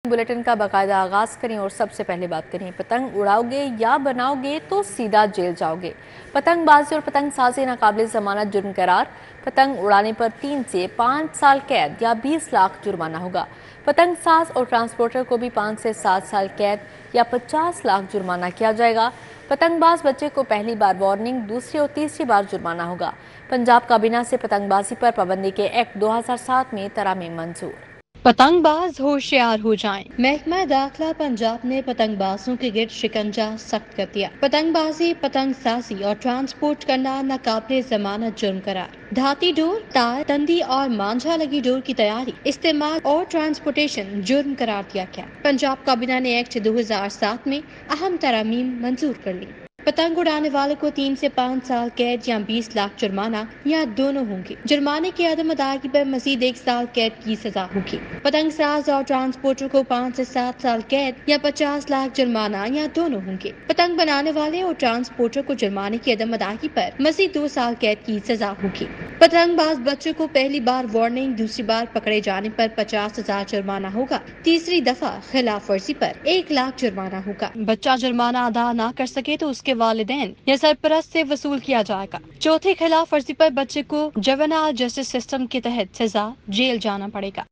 Bulletin का बाकायदा आगाज करें और सबसे पहले बात करें, पतंग उड़ाओगे या बनाओगे तो सीधा जेल जाओगे। पतंगबाजी और पतंग साजी नाकाबिले जमानत जुर्म करार। पतंग उड़ाने पर 3 से 5 साल कैद या 20 लाख जुर्माना होगा। पतंग साज और ट्रांसपोर्टर को भी 5 से 7 साल कैद या 50 लाख जुर्माना किया जाएगा। पतंगबाज बच्चे को पहली बार वार्निंग, दूसरी और तीसरी बार जुर्माना होगा। पंजाब काबीना से पतंगबाजी पर पाबंदी के एक्ट 2007 में तरामीम मंजूर। पतंगबाज होशियार हो जाएं। महकमा दाखिला पंजाब ने पतंगबाजों के गिर्द शिकंजा सख्त कर दिया। पतंगबाजी, पतंग साजी और ट्रांसपोर्ट करना नाकाबिले जमानत जुर्म करार। धाती डोर, तार, तंदी और मांझा लगी डोर की तैयारी, इस्तेमाल और ट्रांसपोर्टेशन जुर्म करार दिया गया। पंजाब काबीना ने एक्ट 2007 में अहम तरामीम मंजूर कर ली। पतंग उड़ाने वाले को 3 से 5 साल कैद या 20 लाख जुर्माना या दोनों होंगे। जुर्माने की अदम अदायगी पर मजीद 1 साल कैद की सजा होगी। पतंग साज और ट्रांसपोर्टर को 5 से 7 साल कैद या 50 लाख जुर्माना या दोनों होंगे। पतंग बनाने वाले और ट्रांसपोर्टर को जुर्माने की अदम अदायगी पर मजीद 2 साल कैद की सजा होगी। पतंगबाज बच्चे को पहली बार वार्निंग, दूसरी बार पकड़े जाने पर 50,000 जुर्माना होगा। तीसरी दफा खिलाफ वर्जी पर 1 लाख जुर्माना होगा। बच्चा जुर्माना अदा न कर सके तो उसके वालिदैन या सरपरस्त से वसूल किया जाएगा। चौथी खिलाफ वर्जी पर बच्चे को जुवेनाइल जस्टिस सिस्टम के तहत सजा जेल जाना पड़ेगा।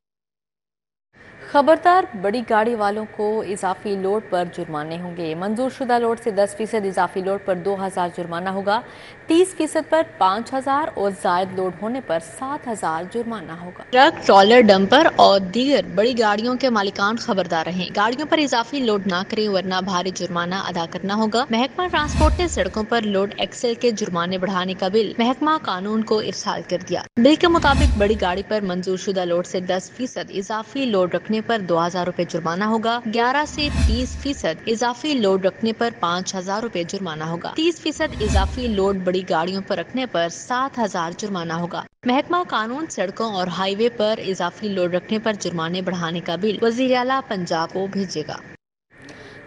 खबरदार, बड़ी गाड़ी वालों को इजाफी लोड पर जुर्माने होंगे। मंजूर शुदा लोड से 10% इजाफी लोड पर 2,000 जुर्माना होगा। 30% पर 5,000 और जायद लोड होने पर 7,000 जुर्माना होगा। ट्रक, ट्रॉलर, डंपर और दीगर बड़ी गाड़ियों के मालिकान खबरदार रहें। गाड़ियों पर इजाफी लोड ना करें वरना भारी जुर्माना अदा करना होगा। महकमा ट्रांसपोर्ट ने सड़कों पर लोड एक्सेल के जुर्माने बढ़ाने का बिल महकमा कानून को इरसाल कर दिया। बिल के मुताबिक बड़ी गाड़ी पर मंजूर शुदा लोड से 10% इजाफी लोड रखने पर 2,000 रुपए जुर्माना होगा। 11 से 30% इजाफी लोड रखने पर 5,000 रुपए जुर्माना होगा। 30% इजाफी लोड बड़ी गाड़ियों पर रखने पर 7,000 जुर्माना होगा। महकमा कानून सड़कों और हाईवे पर इजाफी लोड रखने पर जुर्माने बढ़ाने का बिल वज़ीर आला पंजाब को भेजेगा।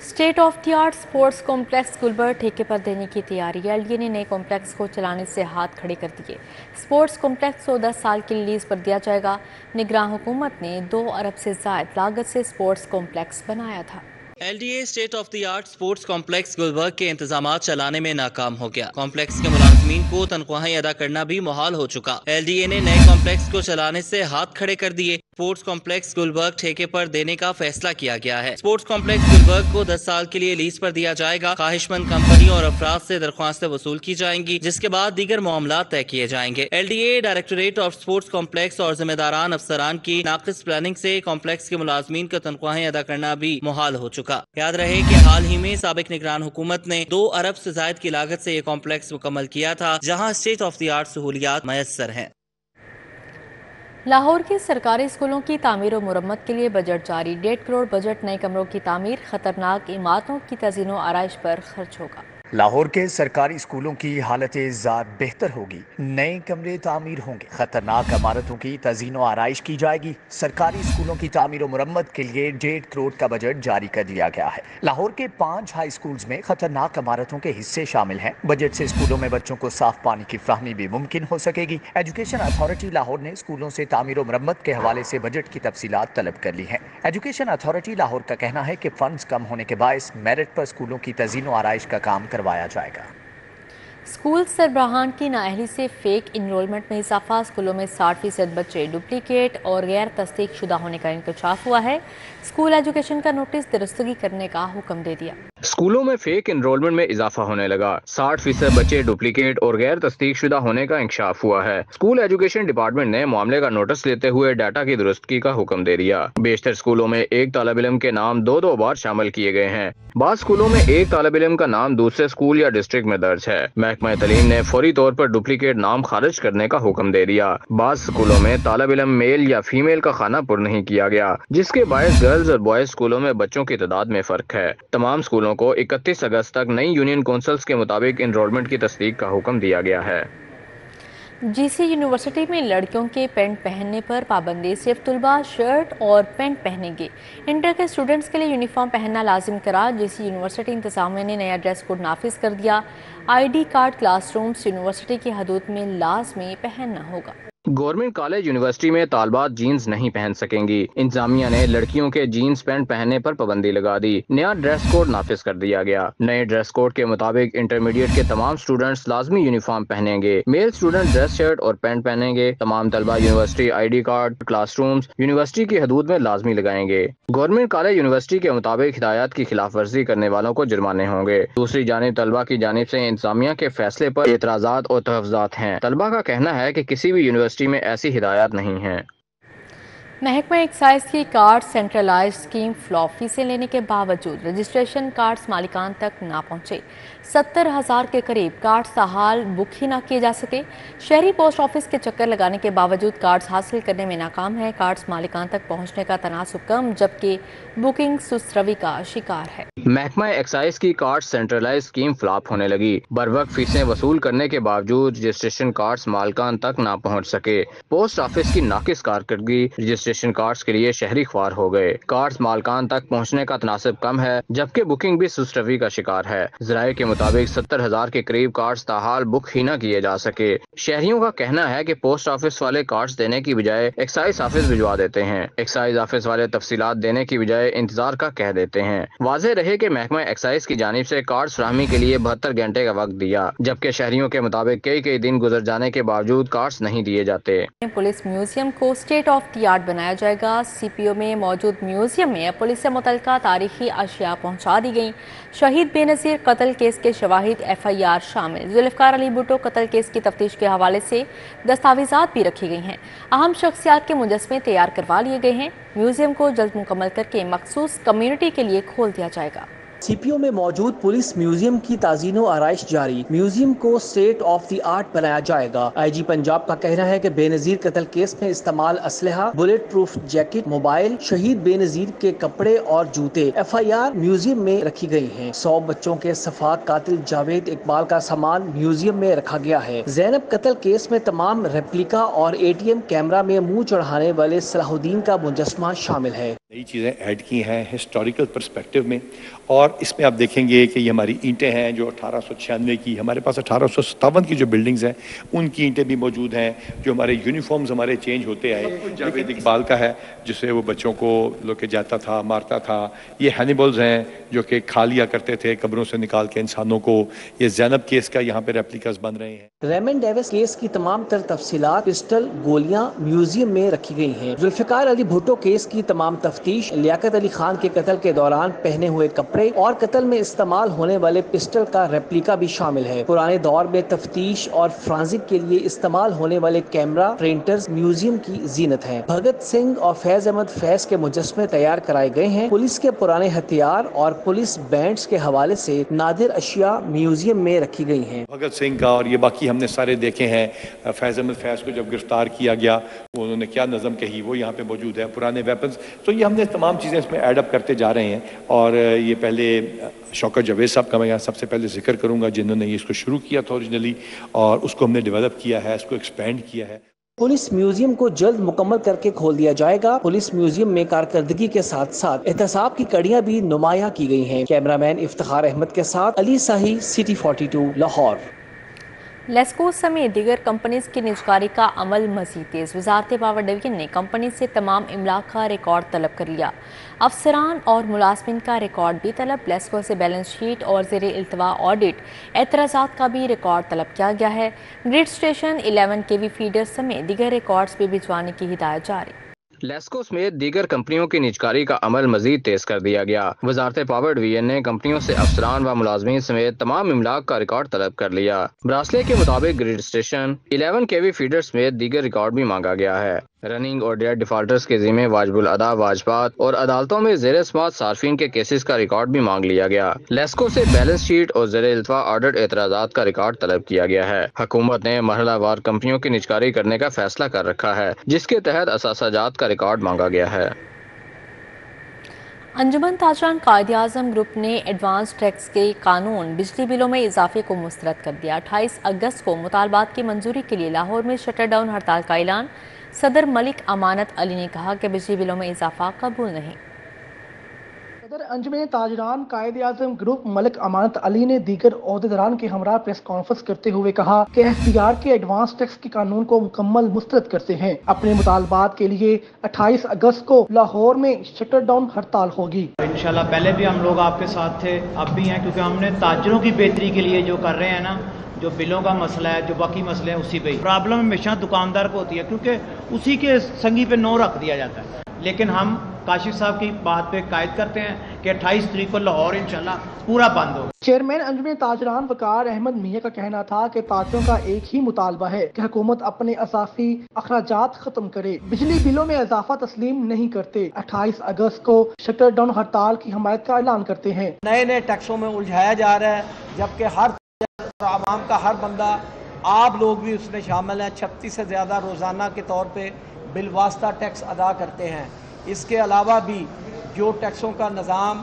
State of the art sports complex Gulberg ठेके पर देने की तैयारी। एलडीए ने नए कॉम्प्लेक्स को चलाने से हाथ खड़े कर दिए। स्पोर्ट्स कॉम्प्लेक्स को 10 साल की लीज पर दिया जाएगा। निगरान हुकूमत ने 2 अरब से ज़ायद लागत से स्पोर्ट्स कॉम्प्लेक्स बनाया था। LDA state of the art sports complex Gulberg के इंतजामात चलाने में नाकाम हो गया। कॉम्प्लेक्स के मुलाजमीन को तनख्वाहें अदा करना भी मुहाल हो चुका। एलडीए ने नए कॉम्प्लेक्स को चलाने से हाथ खड़े कर दिए। स्पोर्ट्स कॉम्प्लेक्स गुलबर्ग ठेके पर देने का फैसला किया गया है। स्पोर्ट्स कॉम्प्लेक्स गुलबर्ग को 10 साल के लिए लीज पर दिया जाएगा। ख्वाहिशमंद कंपनियों और अफराद से दरख्वास्तें वसूल की जाएंगी, जिसके बाद दीगर मामला तय किए जाएंगे। LDA directorate of sports complex और जिम्मेदारान अफसरान की नाकिस प्लानिंग से कॉम्प्लेक्स के मुलाजमीन को तनख्वाहें अदा करना भी मुहाल हो चुका। याद रहे कि हाल ही में साबिक निगरान हुकूमत ने 2 अरब से जायद की लागत से ये कॉम्प्लेक्स मुकम्मल किया था, जहां स्टेट ऑफ द आर्ट सहूलियात मयसर हैं। लाहौर के सरकारी स्कूलों की तामीर और मुरम्मत के लिए बजट जारी। 1.5 करोड़ बजट नए कमरों की तामीर, खतरनाक इमारतों की तज़ीनो आराइश पर खर्च होगा। लाहौर के सरकारी स्कूलों की हालत ज़ात बेहतर होगी। नए कमरे तामीर होंगे, खतरनाक इमारतों की तज़ीनो आराइश की जाएगी। सरकारी स्कूलों की तामीर और मुरम्मत के लिए 1.5 करोड़ का बजट जारी कर दिया गया है। लाहौर के 5 हाई स्कूल्स में खतरनाक इमारतों के हिस्से शामिल हैं। बजट से स्कूलों में बच्चों को साफ पानी की फ्राहमी भी मुमकिन हो सकेगी। एजुकेशन अथॉरिटी लाहौर ने स्कूलों से तामीर और मुरम्मत के हवाले से बजट की तफसीलात तलब कर ली हैं। एजुकेशन अथॉरिटी लाहौर का कहना है कि फंड्स कम होने के बायस मेरिट पर स्कूलों की तज़ीनो आराइश का काम करवाया जाएगा। स्कूल सरबराहान की नाअहली से फेक इनरोलमेंट में इजाफा। स्कूलों में 60% बच्चे डुप्लीकेट और गैर तस्दीक शुदा होने का इंकशाफ हुआ है। स्कूल एजुकेशन का नोटिस दुरुस्तगी करने का हुक्म दे दिया। स्कूलों में फेक इनरोलमेंट में इजाफा होने लगा। 60% बच्चे डुप्लीकेट और गैर तस्दीक शुदा होने का इंकशाफ हुआ है। स्कूल एजुकेशन डिपार्टमेंट ने मामले का नोटिस लेते हुए डाटा की दुरुस्तगी का हुक्म दे दिया। बेशतर स्कूलों में एक तालिब इल्म के नाम 2 बार शामिल किए गए हैं। बाद स्कूलों में एक तालिब इल्म का नाम दूसरे स्कूल या डिस्ट्रिक्ट में दर्ज है। महकमा तालीम ने फौरी तौर पर डुप्लीकेट नाम खारिज करने का हुक्म दे दिया। बाद स्कूलों में तालिब इल्म मेल या फीमेल का खाना पुर नहीं किया गया, जिसके बायस गर्ल्स और बॉयज स्कूलों में बच्चों की तादाद में फर्क है। तमाम स्कूलों को 31 अगस्त तक नई यूनियन काउंसिल्स के मुताबिक इनरोलमेंट की तस्दीक का हुक्म दिया गया है। जीसी यूनिवर्सिटी में लड़कियों के पैंट पहनने पर पाबंदी। सिर्फ तुलबा शर्ट और पैंट पहनेंगे। इंटर के स्टूडेंट्स के लिए यूनिफॉर्म पहनना लाजिम करार। जीसी यूनिवर्सिटी इंतजामिया ने नया ड्रेस कोड नाफिज कर दिया। आईडी कार्ड क्लासरूम्स यूनिवर्सिटी की हदूद में लाजमी पहनना होगा। गवर्नमेंट कॉलेज यूनिवर्सिटी में तालबात जीन्स नहीं पहन सकेंगी। इंतजामिया ने लड़कियों के जीन्स पैंट पहनने पर पाबंदी लगा दी। नया ड्रेस कोड नाफिज कर दिया गया। नए ड्रेस कोड के मुताबिक इंटरमीडिएट के तमाम स्टूडेंट्स लाजमी यूनिफॉर्म पहनेंगे। मेल स्टूडेंट ड्रेस शर्ट और पैंट पहनेंगे। तमाम तलबा university ID card classrooms university की हदूद में लाजमी लगाएंगे। गवर्नमेंट कॉलेज यूनिवर्सिटी के मुताबिक हिदायत की खिलाफ वर्जी करने वालों को जुर्माने होंगे। दूसरी जानिब तलबा की जानिब से इंतजामिया के फैसले पर एतराज़ात और तहफ़्फ़ुज़ात हैं। तलबा का कहना है कि किसी भी यूनिवर्सिटी में ऐसी हिदायत नहीं है। महकमा एक्साइज की कार्ड सेंट्रलाइज्ड स्कीम फ्लॉप फीसें लेने के बावजूद रजिस्ट्रेशन कार्ड्स मालिकान तक ना पहुंचे। 70,000 के करीब कार्ड्स ताहाल बुक ही ना किए जा सके। शहरी पोस्ट ऑफिस के चक्कर लगाने के बावजूद कार्ड्स हासिल करने में नाकाम है। कार्ड्स मालिकान तक पहुंचने का तनासुब कम, जबकि बुकिंग सुस्तरवी का शिकार है। महकमा एक्साइज की कार्ड सेंट्रलाइज स्कीम फ्लॉप होने लगी। बरवक्त फीसें वसूल करने के बावजूद रजिस्ट्रेशन कार्ड्स मालिकान तक ना पहुंच सके। पोस्ट ऑफिस की नाकिस कारकर्दगी रजिस्ट्रेशन कार्ड्स के लिए शहरी ख्वार हो गए। कार्ड्स मालिकान तक पहुंचने का तनासब कम है, जबकि बुकिंग भी सुस्तरवी का शिकार है। ज़राए के मुताबिक 70,000 के करीब कार्ड्स ताहाल बुक ही न किए जा सके। शहरियों का कहना है कि पोस्ट ऑफिस वाले कार्ड्स देने की बजाय एक्साइज ऑफिस भिजवा देते हैं। एक्साइज ऑफिस वाले तफसीलात देने की बजाय इंतजार का कह देते हैं। वाज़ेह रहे कि महकमा एक्साइज की जानिब से कार्ड्स फराहमी के लिए 72 घंटे का वक्त दिया, जबकि शहरियों के मुताबिक कई दिन गुजर जाने के बावजूद कार्ड्स नहीं दिए जाते। पुलिस म्यूजियम को स्टेट ऑफ द आर्ट बनाया जाएगा। CPO में मौजूद म्यूजियम में पुलिस से मुतल्लिका तारीखी अशिया पहुंचा दी गई। शहीद बेनज़ीर कत्ल केस के शवाहिद FIR शामिल। जुल्फ़िकार अली भुट्टो कत्ल केस की तफ्तीश के हवाले से दस्तावेजात भी रखी गई हैं। अहम शख्सियात के मुजस्मे तैयार करवा लिए गए हैं। म्यूजियम को जल्द मुकम्मल करके मखसूस कम्युनिटी के लिए खोल दिया जाएगा। CPO में मौजूद पुलिस म्यूजियम की ताज़ीनो आराइश जारी। म्यूजियम को स्टेट ऑफ द आर्ट बनाया जाएगा। IG पंजाब का कहना है कि बेनज़ीर कत्ल केस में इस्तेमाल असलहा, बुलेट प्रूफ जैकेट, मोबाइल, शहीद बेनज़ीर के कपड़े और जूते FIR म्यूजियम में रखी गई हैं। 100 बच्चों के सफाक कातिल जावेद इकबाल का सामान म्यूजियम में रखा गया है। ज़ैनब कत्ल केस में तमाम रेप्लिका और ATM कैमरा में मुंह चढ़ाने वाले सलाहुद्दीन का मुजस्मा शामिल है। नई चीज़ें ऐड की हैं हिस्टोरिकल पर्सपेक्टिव में, और इसमें आप देखेंगे कि ये हमारी ईंटें हैं जो 1896 की, हमारे पास 1857 की जो बिल्डिंग्स हैं उनकी ईंटें भी मौजूद हैं। जो हमारे यूनिफॉर्म्स हमारे चेंज होते आए, जावेद इकबाल का है जिससे वो बच्चों को लेके जाता था, मारता था। ये हैनिबल्स हैं जो कि खा लिया करते थे कब्रों से निकाल के इंसानों को। ये ज़ैनब केस का यहाँ पे रेप्लिकास बन रहे हैं। रेमन डेविस केस की तमाम तर तफसीलात, पिस्टल, गोलियां म्यूजियम में रखी गई हैं। जुल्फ़िकार अली भुट्टो केस की तमाम तफ्तीश, लियाकत अली खान के कत्ल के दौरान पहने हुए कपड़े और कत्ल में इस्तेमाल होने वाले पिस्टल का रेप्लिका भी शामिल है। पुराने दौर में तफ्तीश और फ्रांसिक के लिए इस्तेमाल होने वाले कैमरा, प्रिंटर्स म्यूजियम की जीनत हैं। भगत सिंह और फैज अहमद फैज के मुजस्मे तैयार कराए गए हैं। पुलिस के पुराने हथियार और पुलिस बैंड्स के हवाले से नादिर अशिया म्यूजियम में रखी गई हैं। भगत सिंह का और ये बाकी हमने सारे देखे हैं। फैज अहमद फैज को जब गिरफ्तार किया गया उन्होंने क्या नज़म कही वो यहाँ पे मौजूद है। पुराने वेपन्स, तो ये हमने तमाम चीज़ें इसमें एडअप करते जा रहे हैं। और ये पहले शौकत जावेद साहब का मैं यहाँ सबसे पहले जिक्र करूँगा जिन्होंने ये इसको शुरू किया था ओरिजिनली, और उसको हमने डेवलप किया है, इसको एक्सपेंड किया है। पुलिस म्यूजियम को जल्द मुकम्मल करके खोल दिया जाएगा। पुलिस म्यूजियम में कारकर्दगी के साथ साथ एहतसाब की कड़ियां भी नुमाया की गई हैं। कैमरामैन इफ्तिखार अहमद के साथ अली साही, सिटी 42, लाहौर। लेस्को समेत दीगर कंपनीज की निजकारी का अमल मजीद तेज। वजारत पावर डिवीजन ने कंपनी से तमाम इमलाक का रिकॉर्ड तलब कर लिया। अफसरान और मुलाजमिन का रिकॉर्ड भी तलब। लेस्को से बैलेंस शीट और ज़ेर इल्तवा ऑडिट एतराज़ात का भी रिकॉर्ड तलब किया गया है। ग्रिड स्टेशन, 11 KV फीडर समेत दीगर रिकॉर्ड्स भी भिजवाने की हिदायत जारी। लेस्को समेत दीगर कंपनियों की निजकारी का अमल मजीद तेज कर दिया गया। वजारत पावर डिवीजन ने कंपनियों से अफसरान व मुलाजमीन समेत तमाम इमलाक का रिकॉर्ड तलब कर लिया। ब्रासले के मुताबिक ग्रिड स्टेशन, 11 KV फीडर समेत दीगर रिकॉर्ड भी मांगा गया है। रनिंग और डेट डिफॉल्टर्स के जिम्मे वाजिबुल अदा वाजबात और अदालतों में ज़ेर समाअत सार्फिन के केसेस का रिकॉर्ड भी मांग लिया गया। लेस्को से बैलेंस शीट और ज़ेर इल्तवा ऑडिट एतराज़ात का रिकॉर्ड तलब किया गया है। हुकूमत ने मरहलावार कंपनियों की निजकारी करने का फैसला कर रखा है, जिसके तहत असासाजात का रिकॉर्ड मांगा गया है। अंजुमन ताजरान कायद-ए-आज़म ग्रुप ने एडवांस टैक्स के कानून बिजली बिलों में इजाफे को मुस्तरद कर दिया। 28 अगस्त को मुतालबात की मंजूरी के लिए लाहौर में शटर डाउन हड़ताल का ऐलान। सदर मलिक अमानत अली ने कहा कि बिजली बिलों में इजाफा कबूल नहीं। सदर अंजुमन ताजरान कायदे आज़म ग्रुप मलिक अमानत अली ने दीगर ओहदेदारान के हमरा प्रेस कॉन्फ्रेंस करते हुए कहा कि एफबीआर के एडवांस टैक्स के कानून को मुकम्मल मुस्तरद करते हैं। अपने मुतालबात के लिए 28 अगस्त को लाहौर में शटर डाउन हड़ताल होगी। इंशाल्लाह पहले भी हम लोग आपके साथ थे, अब भी हैं, क्योंकि हमने ताजरों की बेहतरी के लिए जो कर रहे हैं ना, जो बिलों का मसला है, जो बाकी मसले हैं, उसी पे प्रॉब्लम हमेशा दुकानदार को होती है, क्योंकि उसी के संगी पे 9 रख दिया जाता है। लेकिन हम काशिफ साहब की बात पे कायद करते हैं कि 28 तारीख को लाहौर इंशाल्लाह पूरा बंद हो। चेयरमैन अंजुमन ताजरान वकार अहमद मियां का कहना था कि ताजरों का एक ही मुतालबा है कि हुकूमत अपने असाफी अखराजात खत्म करे, बिजली बिलों में इजाफा तस्लीम नहीं करते। 28 अगस्त को शटर डाउन हड़ताल की हमायत का ऐलान करते हैं। नए नए टैक्सों में उलझाया जा रहा है, जबकि हर आवाम का हर बंदा, आप लोग भी उसमें शामिल हैं, 36 से ज़्यादा रोज़ाना के तौर पे बिलवास्ता टैक्स अदा करते हैं। इसके अलावा भी जो टैक्सों का निज़ाम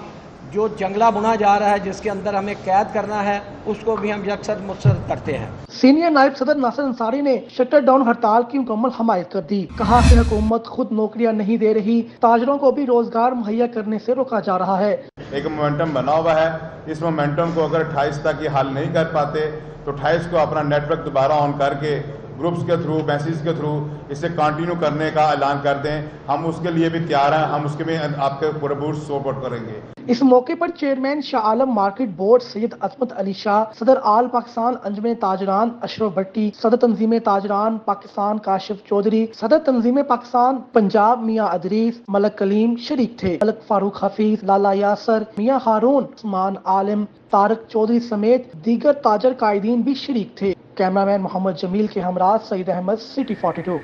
जो जंगला बुना जा रहा है, जिसके अंदर हमें कैद करना है, उसको भी हम यकसर मुस्तरद करते हैं। सीनियर नायब सदर नासिर अंसारी ने शटर डाउन हड़ताल की मुकम्मल हमायत कर दी। कहा कि हुकूमत खुद नौकरियां नहीं दे रही, ताजरों को भी रोजगार मुहैया करने से रोका जा रहा है। एक मोमेंटम बना हुआ है, इस मोमेंटम को अगर 28 तक ये हल नहीं कर पाते तो 28 को अपना नेटवर्क दोबारा ऑन करके ग्रुप्स के थ्रू, मैसेज के थ्रू इसे कंटिन्यू करने का ऐलान कर दें। हम उसके लिए भी तैयार हैं, हम उसके में आपके पूरा सपोर्ट करेंगे। इस मौके पर chairman Shah Alam market board Syed अजमत अली शाह, सदर आल पाकिस्तान अंजुमन ताजरान अशरफ भट्टी, सदर तंजीम ताजरान पाकिस्तान काशिफ चौधरी, सदर तंजीम पाकिस्तान पंजाब मियाँ अदरीस, मलक कलीम शरीक थे। मलक फारूक हफीज, लाला यासर, मियाँ हारून, उस्मान आलिम, तारक चौधरी समेत दीगर ताजर कायदीन भी शरीक थे। कैमरामैन मोहम्मद जमील के हमरा सईद अहमद, सिटी 42।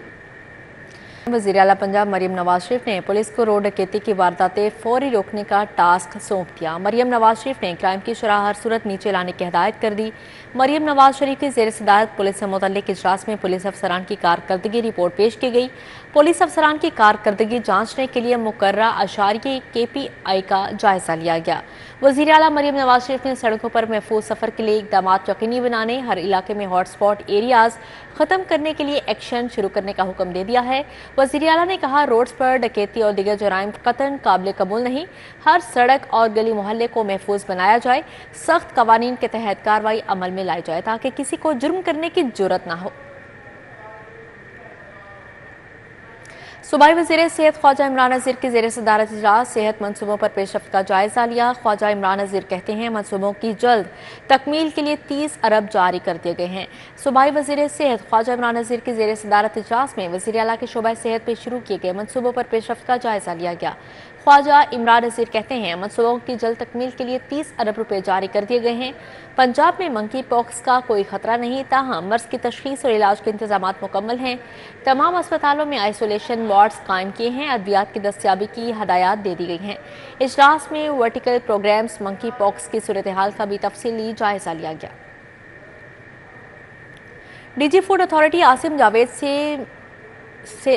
वज़ीर आला पंजाब मरियम नवाज शरीफ ने पुलिस को रोड डकैती की वारदातें फौरी रोकने का टास्क सौंप दिया। मरियम नवाज शरीफ ने क्राइम की शरह हर सूरत नीचे लाने की हिदायत कर दी। मरियम नवाज शरीफ की ज़ेर सदारत पुलिस से मुतल्लिक इजलास में पुलिस अफसरान की कारकर्दगी रिपोर्ट पेश की गई। पुलिस अफसरान की कारकर्दगी जांचने के लिए मुकर्ररा अशारिये KPI का जायजा लिया गया। वज़ीर आला मरियम नवाज शरीफ ने सड़कों पर महफूज सफ़र के लिए इक़दामात यकीनी बनाने, हर इलाके में हॉटस्पॉट एरियाज ख़त्म करने के लिए एक्शन शुरू करने का हुक्म दे दिया है। वज़ीर आला ने कहा, रोड्स पर डकैती और दीगर जराइम कतन काबिल कबूल नहीं। हर सड़क और गली मोहल्ले को महफूज बनाया जाए, सख्त कवानीन के तहत कार्रवाई अमल में लाई जाए ताकि किसी को जुर्म करने की जुर्रत ना हो। सूबाई वज़ीर सेहत ख्वाजा इमरान नज़ीर की ज़ेर सदारत इजलास सेहत मनसूबों पर पेशरफ्त का जायजा लिया। ख्वाजा इमरान नज़ीर कहते हैं, मनसूबों की जल्द तकमील के लिए 30 अरब जारी कर दिए गए हैं। सूबाई वज़ीर सेहत ख्वाजा इमरान नज़ीर की ज़ेर सदारत इजलास में वज़ीर आला के शोबा सेहत में शुरू किए गए मनसूबों पर पेशरफ्त का जायजा लिया गया। ख्वाजा इमरान नज़ीर कहते हैं, मनसूबों की जल्द तकमील के लिए 30 अरब रुपए जारी कर दिए गए हैं। पंजाब में मंकी पॉक्स का कोई खतरा नहीं, ताहम मर्ज की तशखीस और इलाज के इंतजाम मुकम्मल हैं। तमाम अस्पतालों में आइसोलेशन वार्ड्स कायम किए हैं। अद्वियात की दस्तियाबी की हदायत दे दी गई हैं। इजलास में वर्टिकल प्रोग्राम्स, मंकी पॉक्स की सूरत हाल का भी तफसीली जायजा लिया गया। DG food authority Asim Javed से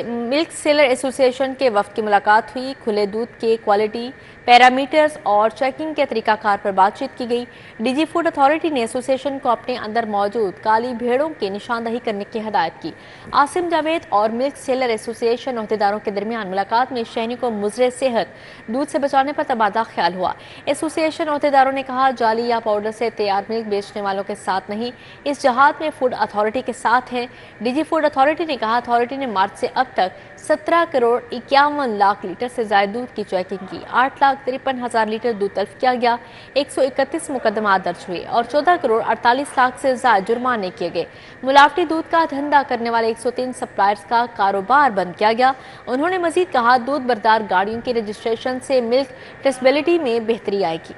मिल्क सेलर एसोसिएशन के वफ्द की मुलाकात हुई। खुले दूध के क्वालिटी पैरामीटर्स और चेकिंग के तरीकाकार पर बातचीत की गई। DG फूड अथॉरिटी ने एसोसिएशन को अपने अंदर मौजूद काली भेड़ों की निशानदही करने की हिदायत की। आसिम जावेद और मिल्क सेलर एसोसिएशन अहदेदारों के दरमियान मुलाकात में शहरी को मुज़र सेहत दूध से बचाने पर तबादला ख्याल हुआ। एसोसिएशन अहदेदारों ने कहा, जाली या पाउडर से तैयार मिल्क बेचने वालों के साथ नहीं, इस जहाद में फूड अथॉरिटी के साथ है। DG फूड अथॉरिटी ने कहा, अथॉरिटी ने मार्च से अब तक 17 करोड़ 51 लाख लीटर से ज्यादा दूध की चेकिंग की। 8,53,000 लीटर दूध तल्फ किया गया। 131 मुकदमा दर्ज हुए और 14 करोड़ 48 लाख से ज्यादा जुर्माने किए गए। मिलावटी दूध का धंधा करने वाले 103 सप्लायर्स का कारोबार बंद किया गया। उन्होंने मजीद कहा, दूध बरदार गाड़ियों की रजिस्ट्रेशन से मिल्क ट्रेसेबिलिटी में बेहतरी आएगी।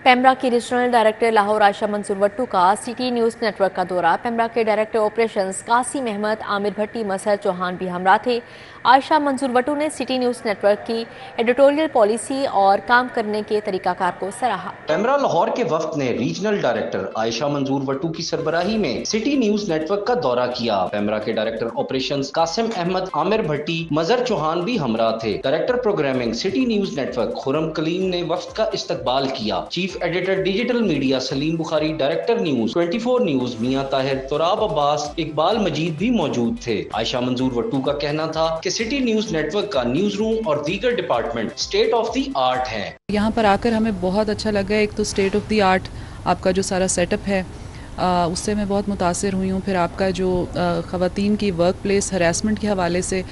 पेमरा की रीजनल डायरेक्टर लाहौर आयशा मंसूर वट्टू का सिटी न्यूज़ नेटवर्क का दौरा। पेमरा के डायरेक्टर ऑपरेशंस कासिम अहमद, आमिर भट्टी, मसहर चौहान भी हमरा थे। आयशा मंसूर वट्टू ने सिटी न्यूज़ नेटवर्क की एडिटोरियल पॉलिसी और काम करने के तरीकाकार को सराहा। पेमरा लाहौर के वफ्द ने रीजनल डायरेक्टर आयशा मंसूर वट्टू की सरबराही में सिटी न्यूज़ नेटवर्क का दौरा किया। पेमरा के डायरेक्टर ऑपरेशंस कासिम अहमद, आमिर भट्टी, मजहर चौहान भी हमरा थे। Director programming city news network Khurram Kaleem ने वफ्द का इस्तकबाल किया। Chief chief editor digital media Saleem Bukhari, director news 24 news Mian Tahir, Turab Abbas, Iqbal Majeed भी मौजूद थे। आयशा मंजूर वट्टू का कहना था कि सिटी न्यूज नेटवर्क का न्यूज रूम और दीगर department state of the art है। यहाँ पर आकर हमें बहुत अच्छा लगा। एक तो स्टेट ऑफ द आर्ट आपका जो सारा सेटअप है उससे मैं बहुत मुतासिर हुई हूँ। फिर आपका जो ख़वातीन की वर्क प्लेस हरासमेंट के हवाले से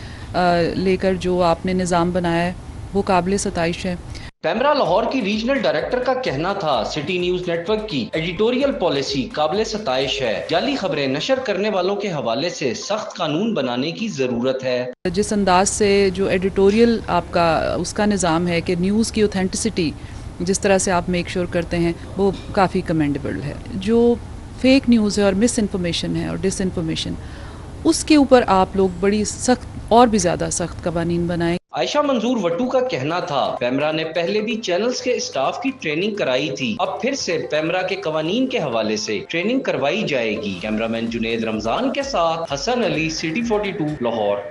लेकर जो आपने निज़ाम बनाया है वो काबिल सताइश है। पैमरा लाहौर की रीजनल डायरेक्टर का कहना था सिटी न्यूज नेटवर्क की एडिटोरियल पॉलिसी काबिल सताइश है। जाली खबरें नशर करने वालों के हवाले से सख्त कानून बनाने की ज़रूरत है। जिस अंदाज से जो एडिटोरियल आपका उसका निज़ाम है कि न्यूज़ की ऑथेंटिसिटी जिस तरह से आप मेक श्योर करते हैं वो काफ़ी कमेंडेबल है। जो फेक न्यूज़ है और मिस इन्फॉर्मेशन है और डिस इन्फॉर्मेशन, उसके ऊपर आप लोग बड़ी सख्त और भी ज़्यादा सख्त कवानीन बनाएं। आयशा मंजूर वट्टू का कहना था पैमरा ने पहले भी चैनल्स के स्टाफ की ट्रेनिंग कराई थी, अब फिर से पैमरा के कवानीन के हवाले से ट्रेनिंग करवाई जाएगी। कैमरामैन जुनेद रमजान के साथ Hassan Ali, City 42 Lahore.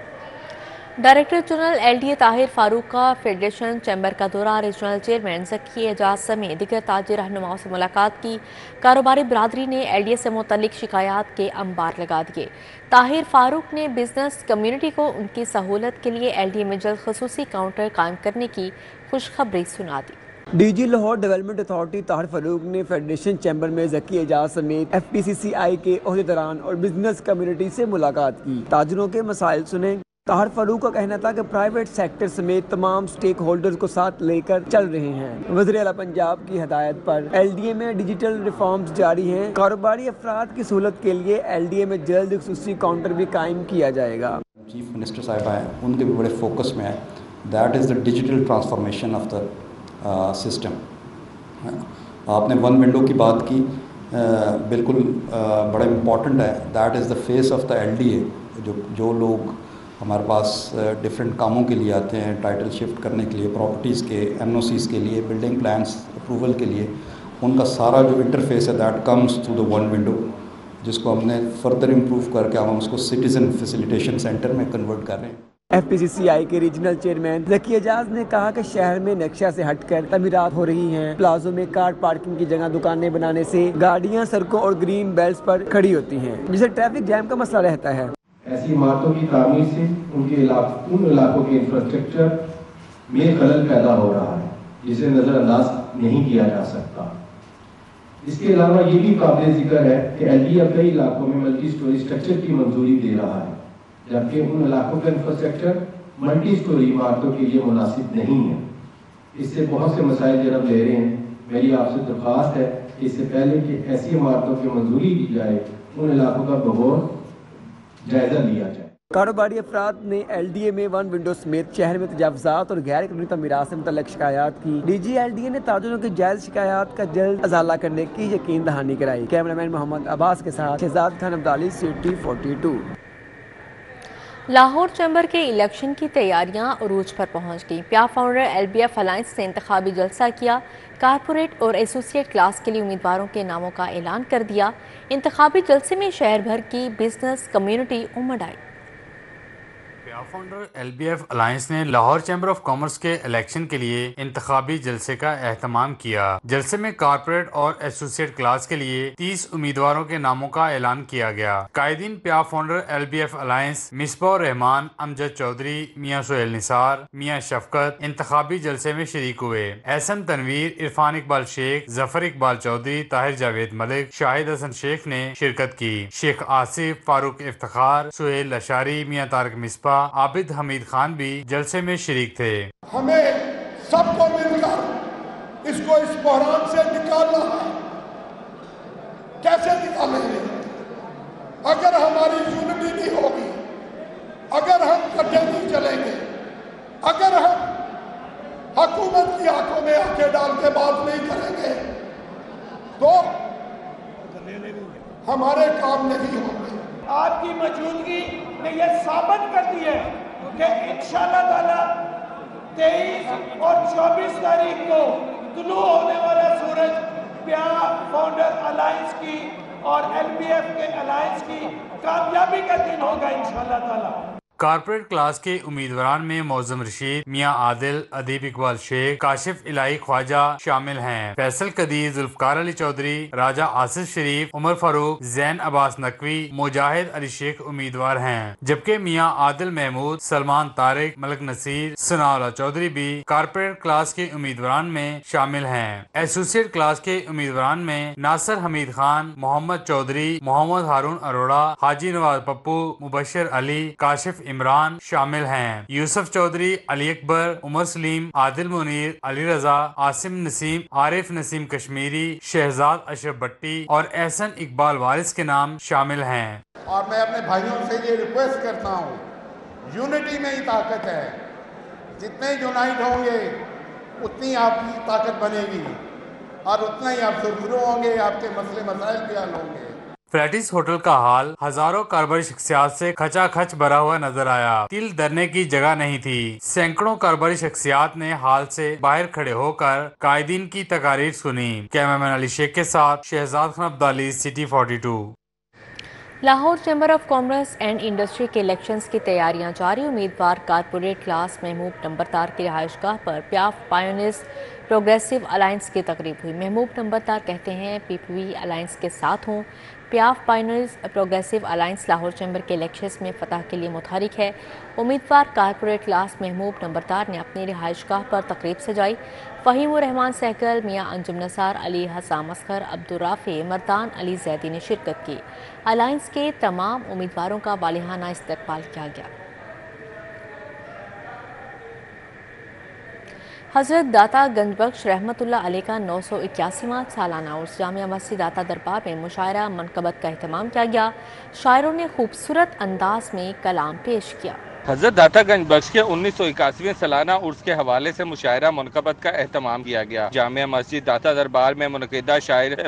Director general LDA Tahir Farooq का फेडरेशन चैम्बर का दौरा, रीजनल चेयरमैन ज़की एजाज समेत दिगर ताजिर रहनुमाओं से मुलाकात की। कारोबारी बरादरी ने LDA से मुतल्लिक शिकायत के अंबार लगा दिए। ताहिर फारूक ने बिजनेस कम्युनिटी को उनकी सहूलत के लिए LDA में जल्द खसूसी काउंटर कायम करने की खुशखबरी सुना दी। DG Lahore development authority Tahir Farooq ने फेडरेशन चैम्बर में ज़की एजाज समेत FPCCI के ओहदेदारान और बिजनेस कम्युनिटी से मुलाकात की। ताजिरों के मसाइल सुने। ताहिर फारूक का कहना था कि प्राइवेट सेक्टर समेत तमाम स्टेक होल्डर्स को साथ लेकर चल रहे हैं। वज़ीर आला पंजाब की हदायत पर LDA में डिजिटल रिफॉर्म्स जारी हैं। कारोबारी अफराद की सहूलत के लिए LDA में जल्द खसूसी काउंटर भी कायम किया जाएगा। चीफ मिनिस्टर साहब आए, उनके भी बड़े फोकस में है, that is the digital transformation of the system. आपने वन विंडो की बात की, बिल्कुल बड़ा इम्पॉर्टेंट है। That is the face of the LDA। जो लोग हमारे पास डिफरेंट कामों के लिए आते हैं, टाइटल शिफ्ट करने के लिए, प्रॉपर्टीज़ के NOCs के लिए, बिल्डिंग प्लान्स अप्रूवल के लिए, उनका सारा जो इंटरफेस है that comes through the one window, जिसको हमने फर्दर इम्प्रूव करके हम उसको सिटीज़न फैसिलिटेशन सेंटर में कन्वर्ट कर रहे हैं। FPCCI के रीजनल चेयरमैन ज़की एजाज ने कहा कि शहर में नक्शा से हटकर तमीरात हो रही हैं। प्लाजो में कार पार्किंग की जगह दुकानें बनाने से गाड़ियां सड़कों और ग्रीन बेल्ट पर खड़ी होती हैं, जिससे ट्रैफिक जैम का मसला रहता है। ऐसी इमारतों की तामीर से उन इलाकों के इंफ्रास्ट्रक्चर में खलल पैदा हो रहा है, जिसे नज़रअंदाज नहीं किया जा सकता। इसके अलावा ये भी काबिल जिक्र है कि LDA कई इलाकों में मल्टी स्टोरी स्ट्रक्चर की मंजूरी दे रहा है, जबकि उन इलाकों का इंफ्रास्ट्रक्चर मल्टी स्टोरी इमारतों के लिए मुनासिब नहीं है। इससे बहुत से मसाइल जन्म ले रहे हैं। मेरी आपसे दरख्वास्त है कि इससे पहले कि ऐसी इमारतों की मंजूरी दी जाए, उन इलाकों का बगौर जायजा लिया जाए। कारोबारी अफराद ने LDA में वन विंडो समेत शहर में तजावुज़ात और गैर कानूनी तमीरात से मुतल्लिक शिकायत की। DG LDA ने ताजिरों की जायज़ शिकायत का जल्द अजाला करने की यकीन दहानी कराई। कैमरामैन मोहम्मद अब्बास के साथ शहजाद खान अब्दाली, सिटी 42। लाहौर चैम्बर के इलेक्शन की तैयारियां उरूज पर पहुंच गई। प्या फाउंडर LBF अलायंस ने इंतखाबी जलसा किया। कारपोरेट और एसोसिएट क्लास के लिए उम्मीदवारों के नामों का ऐलान कर दिया। इंतखाबी जलसे में शहर भर की बिजनेस कम्युनिटी उमड़ आई। फाउंडर LBF अलायंस ने लाहौर चैम्बर ऑफ कॉमर्स के इलेक्शन के लिए इंतखाबी जलसे का एहतमाम किया। जलसे में कारपोरेट और एसोसिएट क्लास के लिए 30 उम्मीदवारों के नामों का ऐलान किया गया। कायदीन प्या founder LBF alliance Misbah Rehman, Amjad Chaudhry, Mian Sohail Nisar, Mian Shafqat इंतखाबी जलसे में शरीक हुए। एहसन तनवीर, इरफान इकबाल शेख, जफर इकबाल चौधरी, ताहिर जावेद मलिक, शाहिद हसन शेख ने शिरकत की। शेख आसिफ, फारूक इफ्तिखार, सुहेल अशारी, मियां तारक मिसबाह, आबिद हमीद खान भी जलसे में शरीक थे। हमें सबको मिलकर इसको इस बहरान से निकालना है। कैसे निकालेंगे? अगर हमारी यूनिटी नहीं होगी, अगर हम इकट्ठे नहीं चलेंगे, अगर हम हुकूमत की आंखों में आंखें डाल के बात नहीं करेंगे तो हमारे काम नहीं होंगे। आपकी मौजूदगी ने यह साबित कर दी है कि इंशाअल्लाह ताला 23 और 24 तारीख को तुलू होने वाला सूरज प्या फाउंडर अलायंस की और LBF के अलायंस की कामयाबी का दिन होगा इंशाअल्लाह ताला। کارپوریٹ کلاس کے امیدواران میں معظم رشید، میاں عادل، ادیب اقبال شیخ، کاشف الہی خواجہ شامل ہیں۔ فیصل قدیر، ذوالفقار علی چودھری، راجہ آصف شریف، عمر فاروق، زین عباس نقوی، مجاہد علی شیخ امیدوار ہیں، جبکہ میاں عادل محمود، سلمان طارق، ملک نصیر، ثناء اللہ چودھری بھی کارپوریٹ کلاس کے امیدواران میں شامل ہیں۔ ایسوسیٹ کلاس کے امیدواران میں ناصر حمید خان، محمد چودھری، محمد ہارون اروڑا، حاجی نواز پپو، مبشر علی، کاشف عمران شامل ہیں۔ یوسف چودھری، علی اکبر، عمر سلیم، عادل منیر، علی رضا، عاصم نسیم، عارف نسیم کشمیری، شہزاد اشرف بٹی اور احسن اقبال وارث کے نام شامل ہیں۔ اور میں اپنے بھائیوں سے یہ ریکویسٹ کرتا ہوں، یونٹی میں ہی طاقت ہے، جتنے یونائٹ ہوں گے اتنی آپ کی طاقت بنے گی اور اتنا ہی آپ سرخرو ہوں گے، آپ کے مسئلے مسائل بھی حل ہوں گے۔ فلیٹس ہوٹل کا حال ہزاروں کاروباری شخصیات سے کھچا کھچ بھرا ہوا نظر آیا۔ تل دھرنے کی جگہ نہیں تھی۔ سینکڑوں کاروباری شخصیات نے ہال سے باہر کھڑے ہو کر قائدین کی تقاریر سنی۔ کیمرامین علی شیخ کے ساتھ Shahzad Khan Abdali, city 42۔ Lahore chamber of commerce and industry کے الیکشنز کی تیاریاں جاری۔ امیدوار کارپوریٹ کلاس محمود نمبردار کی رہائش گاہ پر پیاف پائونیئرز پروگریسو الائنس کی تقریب ہوئی۔ محمود نمبردار کہتے ہیں پی پی پی الائنس کے ساتھ ہوں۔ پیاف پائونیئرز پروگریسو الائنس لاہور چیمبر کے الیکشنز میں فتح کے لیے متحرک ہے۔ امیدوار کارپوریٹ کلاس محمود نمبردار نے اپنی رہائش گاہ پر تقریب سجائی۔ فہیم الرحمان سہگل، میاں انجم نثار، علی حسام اصغر، عبدالرافع، مردان علی زیدی نے شرکت کی۔ الائنس کے تمام امیدواروں کا والہانہ استقبال کیا گیا۔ حضرت داتا گنج بخش رحمت اللہ علیہ کا 981واں سالانہ عرس جامعہ مسجد داتا دربار میں مشاعرہ منقبت کا اہتمام کیا گیا۔ شاعروں نے خوبصورت انداز میں کلام پیش کیا۔ حضرت داتا گنج بخش کے 1981ویں سالانہ عرس کے حوالے سے مشاعرہ منقبت کا اہتمام کیا گیا۔ جامعہ مسجد داتا دربار میں منعقدہ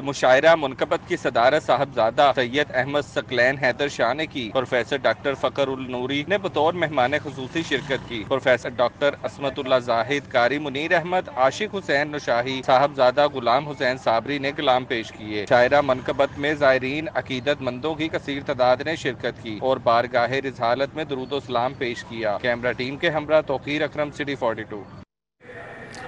مشاعرہ منقبت کی صدارت صاحبزادہ سید احمد ثقلین حیدر شاہ نے کی۔ پروفیسر ڈاکٹر فخر النوری نے بطور مہمان خصوصی شرکت کی۔ پروفیسر ڈاکٹر عصمت اللہ زاہد، قاری منیر احمد، عاشق حسین نشاہی، صاحبزادہ غلام حسین صابری نے کلام پیش کیے۔ مشاعرہ منقبت میں زائرین عقیدت مندوں کی کثیر تعداد نے شرکت کی اور بارگاہ رسالت میں درود و سلام پیش کیا۔ کیمرہ ٹیم کے ہمراہ توقیر اکرم، سٹی 42۔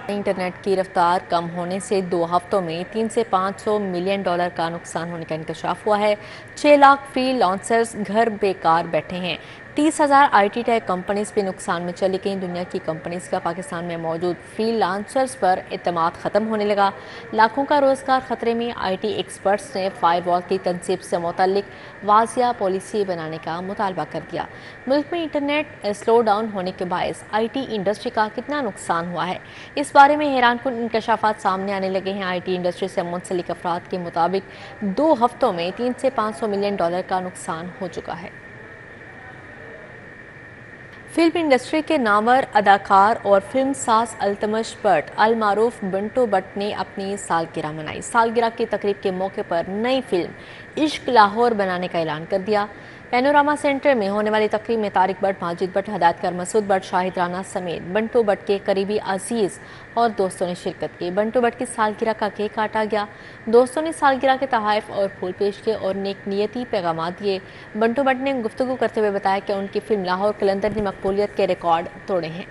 انٹرنیٹ کی رفتار کم ہونے سے 2 ہفتوں میں 300 سے 500 ملین ڈالر کا نقصان ہونے کا انکشاف ہوا ہے۔ 6 لاکھ فری لانسرز گھر بیکار بیٹھے ہیں۔ 30,000 آئی ٹی ٹیک کمپنیز بھی نقصان میں چلی گئیں۔ دنیا کی کمپنیز کا پاکستان میں موجود فری لانسرز پر اعتماد ختم ہونے لگا۔ لاکھوں کا روزگار خطرے میں۔ آئی ٹی ایکسپرٹس نے فائر وال کی تنصیب سے متعلق واضح پالیسی بنانے کا مطالبہ کر دیا۔ ملک میں انٹرنیٹ سلو ڈاؤن ہونے کے باعث آئی ٹی انڈسٹری کا کتنا نقصان ہوا ہے، اس بارے میں حیران کن انکشافات سامنے آنے لگے ہیں۔ آئی ٹی انڈسٹری سے منسلک افراد کے مطابق 2 ہفتوں میں 300 سے 500 ملین ڈالر کا نقصان ہو چکا ہے۔ فلم انڈسٹری کے نامور اداکار اور فلم ساز التمش بٹ المعروف بنٹو بٹ نے اپنی سالگرہ منائی۔ سالگرہ کی تقریب کے موقع پر نئی فلم عشق لاہور بنانے کا اعلان کر دیا۔ پینوراما سینٹر میں ہونے والی تقریب میں طارق بٹ، ماجد بٹ، ہدایتکار مسعود بٹ، شاہد رانا سمیت بنٹو بٹ کے قریبی عزیز اور دوستوں نے شرکت کی۔ بنٹو بٹ کی سالگرہ کا کیک کاٹا گیا۔ دوستوں نے سالگرہ کے تحائف اور پھول پیش کیے اور نیک نیتی پیغامات دیے۔ بنٹو بٹ نے گفتگو کرتے ہوئے بتایا کہ ان کی فلم لاہور قلندر نے مقبولیت کے ریکارڈ توڑے ہیں۔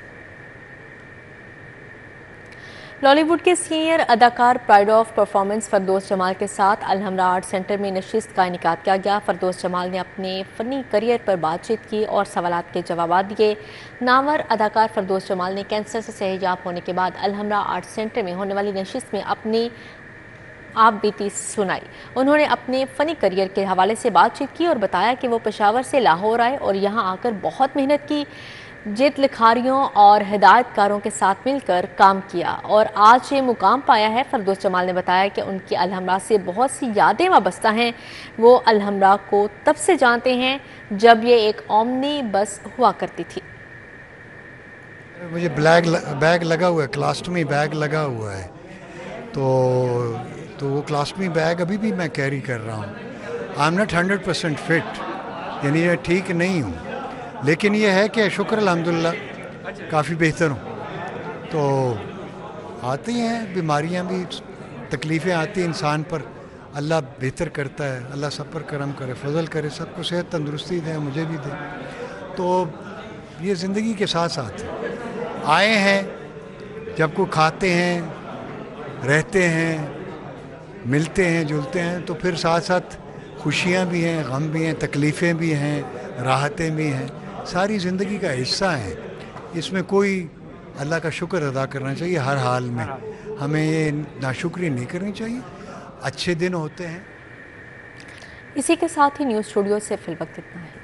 لالی ووڈ کے سینئر اداکار پرائڈ آف پرفارمنس فردوس جمال کے ساتھ الحمرا آرٹ سینٹر میں نشست کا انعقاد کیا گیا۔ فردوس جمال نے اپنے فنی کریئر پر بات چیت کی اور سوالات کے جوابات دیے۔ نامور اداکار فردوس جمال نے کینسر سے صحت یاب ہونے کے بعد الحمرا آرٹ سینٹر میں ہونے والی نشست میں اپنی آپ بیتی سنائی۔ انہوں نے اپنے فنی کریئر کے حوالے سے بات چیت کی اور بتایا کہ وہ پشاور سے لاہور آئے اور یہاں آ کر بہت محنت کی، جیت لکھاریوں اور ہدایت کاروں کے ساتھ مل کر کام کیا اور آج یہ مقام پایا ہے۔ فردوس جمال نے بتایا کہ ان کی الحمرا سے بہت سی یادیں وابستہ ہیں۔ وہ الحمرا کو تب سے جانتے ہیں جب یہ ایک اومنی بس ہوا کرتی تھی۔ مجھے بیگ لگا ہوا ہے، کلاسٹمی بیگ لگا ہوا ہے، تو وہ کلاسٹمی بیگ ابھی بھی میں کیری کر رہا ہوں۔ آئی ایم ناٹ 100% فٹ، یعنی یہ ٹھیک نہیں ہوں، لیکن یہ ہے کہ شکر الحمدللہ کافی بہتر ہوں۔ تو آتی ہیں بیماریاں بھی، تکلیفیں آتی ہیں انسان پر، اللہ بہتر کرتا ہے، اللہ سب پر کرم کرے، فضل کرے، سب کو صحت تندرستی دے، مجھے بھی دے۔ تو یہ زندگی کے ساتھ ساتھ آئے ہیں، جب کو کھاتے ہیں، رہتے ہیں، ملتے ہیں، جلتے ہیں، تو پھر ساتھ ساتھ خوشیاں بھی ہیں، غم بھی ہیں، تکلیفیں بھی ہیں، راحتیں بھی ہیں، ساری زندگی کا حصہ ہیں۔ اس میں کوئی اللہ کا شکر ادا کرنا چاہیے ہر حال میں، ہمیں یہ ناشکری نہیں کرنی چاہیے۔ اچھے دن ہوتے ہیں۔ اسی کے ساتھ ہی نیوز اسٹوڈیو سے فی الوقت اتنا ہے۔